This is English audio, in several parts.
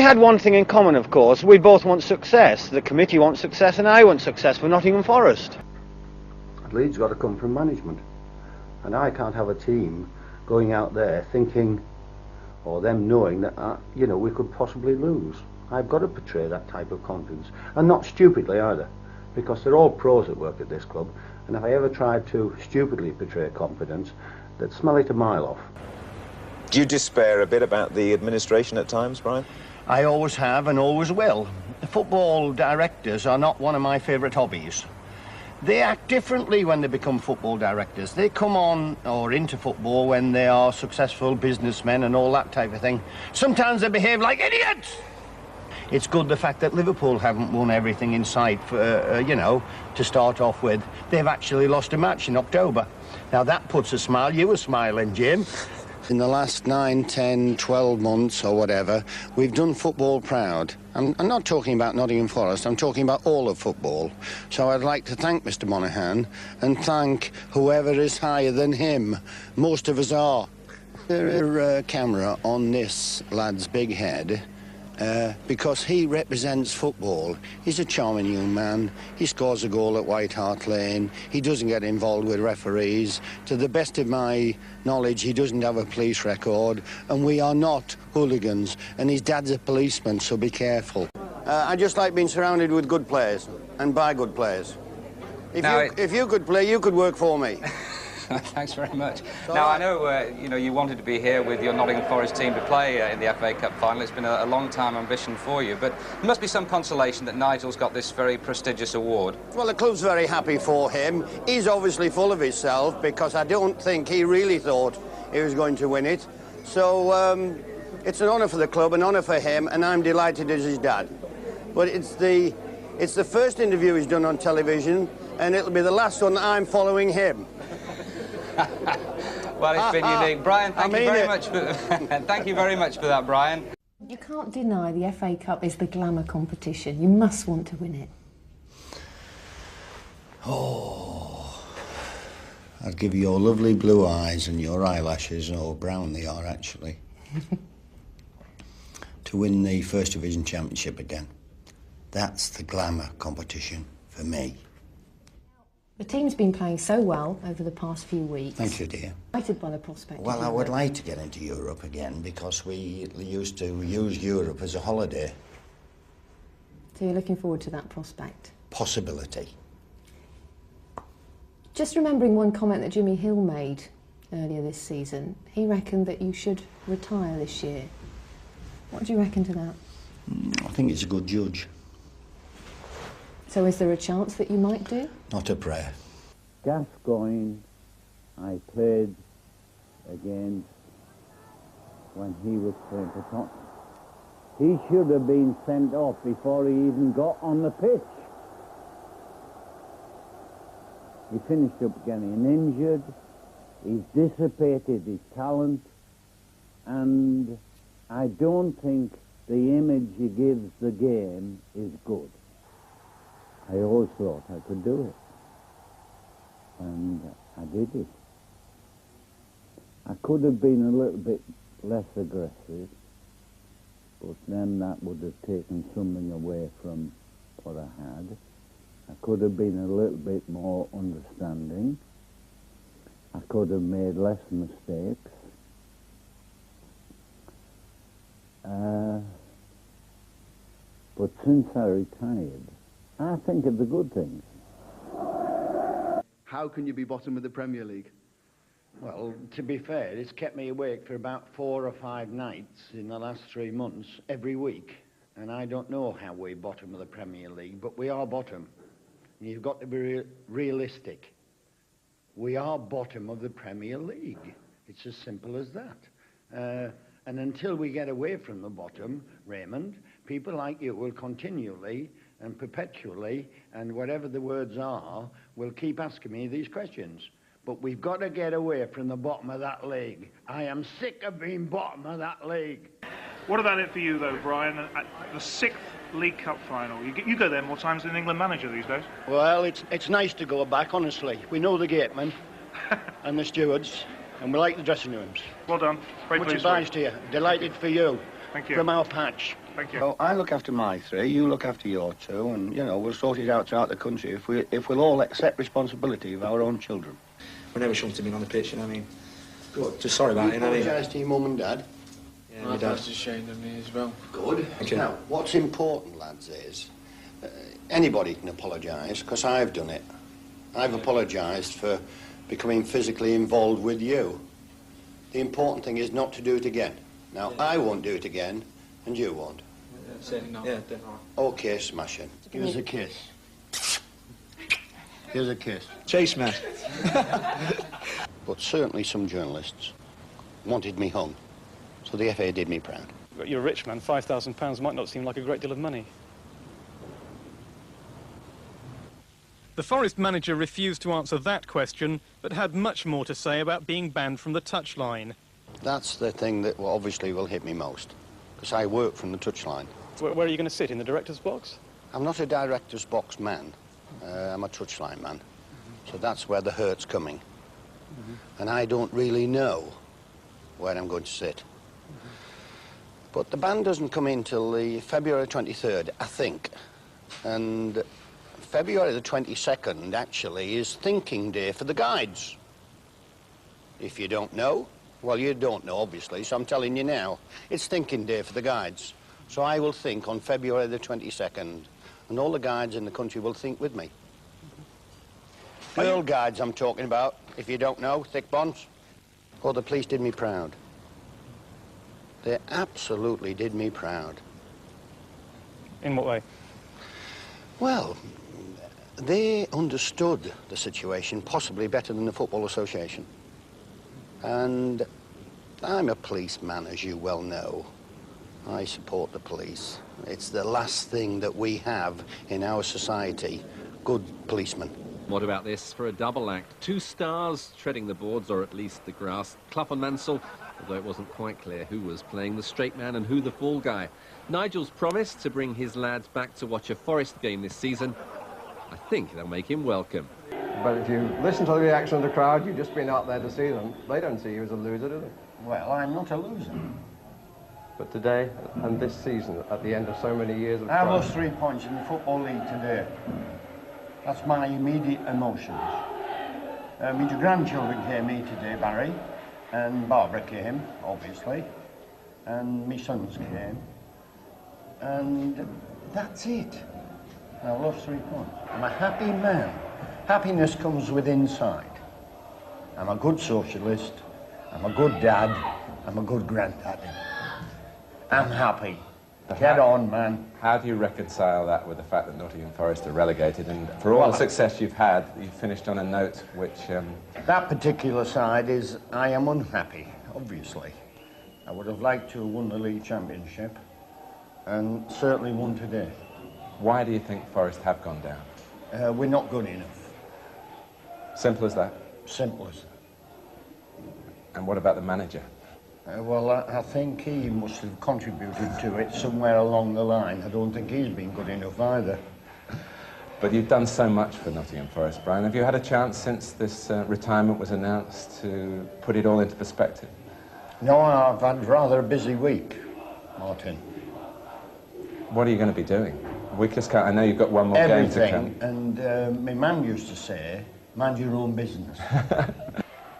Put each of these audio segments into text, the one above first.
we had one thing in common, of course. We both want success. The committee wants success and I want success for Nottingham Forest. Lead's got to come from management. And I can't have a team going out there thinking, or them knowing that, you know, we could possibly lose. I've got to portray that type of confidence. And not stupidly either, because they're all pros at work at this club. And if I ever tried to stupidly portray confidence, they'd smell it a mile off. Do you despair a bit about the administration at times, Brian? I always have and always will. Football directors are not one of my favourite hobbies. They act differently when they become football directors. They come on or into football when they are successful businessmen and all that type of thing. Sometimes they behave like idiots. It's good the fact that Liverpool haven't won everything in sight, for, you know, to start off with. They've actually lost a match in October. Now that puts a smile. You were smiling, Jim. In the last 9, 10, 12 months or whatever, we've done football proud. I'm not talking about Nottingham Forest, I'm talking about all of football. So I'd like to thank Mr. Monaghan and thank whoever is higher than him. Most of us are. There a camera on this lad's big head because he represents football. He's a charming young man. He scores a goal at White Hart Lane. He doesn't get involved with referees. To the best of my knowledge, he doesn't have a police record, and we are not hooligans. And his dad's a policeman, so be careful. I just like being surrounded with good players and by good players. If you could play, you could work for me. Thanks very much. Now, I know, you know, you wanted to be here with your Nottingham Forest team to play in the FA Cup final. It's been a long-time ambition for you, but there must be some consolation that Nigel's got this very prestigious award. Well, the club's very happy for him. He's obviously full of himself, because I don't think he really thought he was going to win it. So, it's an honour for the club, an honour for him, and I'm delighted as his dad. But it's the first interview he's done on television, and it'll be the last one that I'm following him. Well, it's been unique. Brian, thank you very much for thank you very much for that, Brian. You can't deny the FA Cup is the glamour competition. You must want to win it. Oh, I'd give you your lovely blue eyes and your eyelashes, or brown they are actually, to win the First Division Championship again. That's the glamour competition for me. The team's been playing so well over the past few weeks. Thank you, dear. Excited by the prospect. Well, I would like to get into Europe again, because we used to use Europe as a holiday. So you're looking forward to that prospect? Possibility. Just remembering one comment that Jimmy Hill made earlier this season. He reckoned that you should retire this year. What do you reckon to that? I think he's a good judge. So is there a chance that you might do? Not a prayer. Gascoigne, I played against when he was playing for Tottenham. He should have been sent off before he even got on the pitch. He finished up getting injured. He's dissipated his talent, and I don't think the image he gives the game is good. I always thought I could do it, and I did it. I could have been a little bit less aggressive, but then that would have taken something away from what I had. I could have been a little bit more understanding. I could have made less mistakes. But since I retired, I think of the good things. How can you be bottom of the Premier League? Well, to be fair, it's kept me awake for about 4 or 5 nights in the last 3 months, every week. And I don't know how we're bottom of the Premier League, but we are bottom. You've got to be realistic. We are bottom of the Premier League. It's as simple as that. And until we get away from the bottom, Raymond, people like you will continually and perpetually, and whatever the words are, will keep asking me these questions. But we've got to get away from the bottom of that league. I am sick of being bottom of that league. What about it for you, though, Brian? At the 6th League Cup final. You go there more times than England manager these days. Well, it's nice to go back, honestly. We know the gatemen and the stewards, and we like the dressing rooms. Well done. Very much pleased obliged to you. Delighted for you. Thank you. From our patch. Thank you. Well, I look after my 3, you look after your 2, and, you know, we'll sort it out throughout the country if we'll all accept responsibility of our own children. We never shunted him on the pitch, you know what I mean? Good. Just sorry about it, you know what I mean? Apologise to your mum and dad. Yeah, my dad's ashamed of me as well. Good. Okay. Now, what's important, lads, is anybody can apologise, because I've done it. I've apologised for becoming physically involved with you. The important thing is not to do it again. Now, I won't do it again, and you won't. Certainly not. Yeah, definitely. Okay, smashing. Give us a kiss. Here's a kiss. Chase, man. But certainly some journalists wanted me hung, so the FA did me proud. You're a rich man. £5,000 might not seem like a great deal of money. The Forest manager refused to answer that question, but had much more to say about being banned from the touchline. That's the thing that obviously will hit me most, because I work from the touchline. Where are you going to sit, in the director's box? I'm not a director's box man. I'm a touchline man. So that's where the hurt's coming. And I don't really know where I'm going to sit. But the ban doesn't come in till the February 23rd, I think. And February the 22nd, actually, is thinking day for the guides. If you don't know, well, you don't know, obviously, so I'm telling you now. It's thinking day for the guides. So I will think on February the 22nd, and all the guides in the country will think with me. Girl guides I'm talking about, if you don't know, thick bonds. Oh, the police did me proud. They absolutely did me proud. In what way? Well, they understood the situation possibly better than the Football Association. And I'm a policeman, as you well know. I support the police. It's the last thing that we have in our society, good policemen. What about this for a double act? 2 stars treading the boards, or at least the grass. Clough and Mansell, although it wasn't quite clear who was playing the straight man and who the fall guy. Nigel's promised to bring his lads back to watch a Forest game this season. I think they'll make him welcome. But if you listen to the reaction of the crowd, you've just been out there to see them. They don't see you as a loser, do they? Well, I'm not a loser. But today, and this season, at the end of so many years of I trial... lost 3 points in the Football League today. That's my immediate emotions. My grandchildren came here today, Barry, and Barbara came, obviously, and my sons came, and that's it. I lost 3 points. I'm a happy man. Happiness comes with inside. I'm a good socialist, I'm a good dad, I'm a good granddad. I'm happy. Get on, man. How do you reconcile that with the fact that Nottingham Forest are relegated, and for all the success you've had, you've finished on a note which... That particular side is, I am unhappy, obviously. I would have liked to have won the league championship, and certainly won today. Why do you think Forest have gone down? We're not good enough. Simple as that? Simple as that. And what about the manager? Well, I think he must have contributed to it somewhere along the line. I don't think he's been good enough either. But you've done so much for Nottingham Forest, Brian. Have you had a chance since this retirement was announced to put it all into perspective? No, I've had rather a busy week, Martin. What are you going to be doing? We just can't... I know you've got one more game to come. And my man used to say, mind your own business.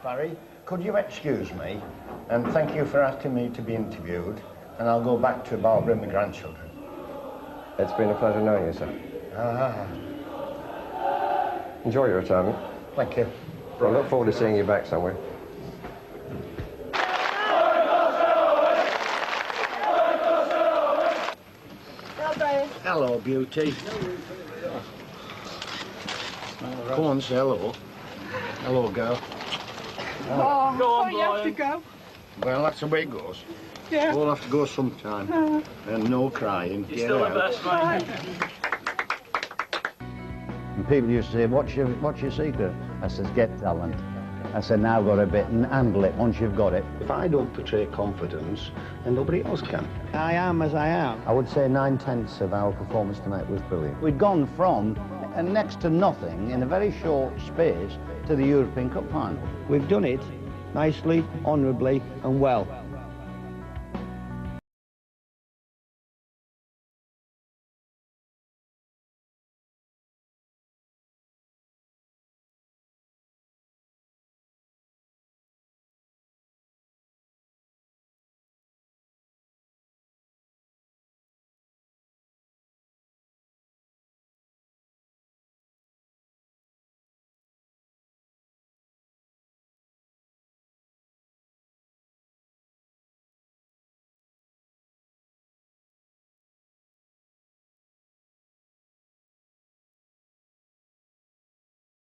Barry, could you excuse me? And thank you for asking me to be interviewed. And I'll go back to Barbara and my grandchildren. It's been a pleasure knowing you, sir. Enjoy your retirement. Thank you. I look forward to seeing you back somewhere. Hello, beauty. Come on, say hello. Hello, girl. Oh, go on, you have to go. Well, that's the way it goes. Yeah. We'll have to go sometime. And no crying. You're still the best, mate. And people used to say, what's your secret? I says, get talent. I said, now I've got a bit and handle it once you've got it. If I don't portray confidence, then nobody else can. I am as I am. I would say 9/10 of our performance tonight was brilliant. We'd gone from next to nothing in a very short space to the European Cup final. We've done it nicely, honourably and well.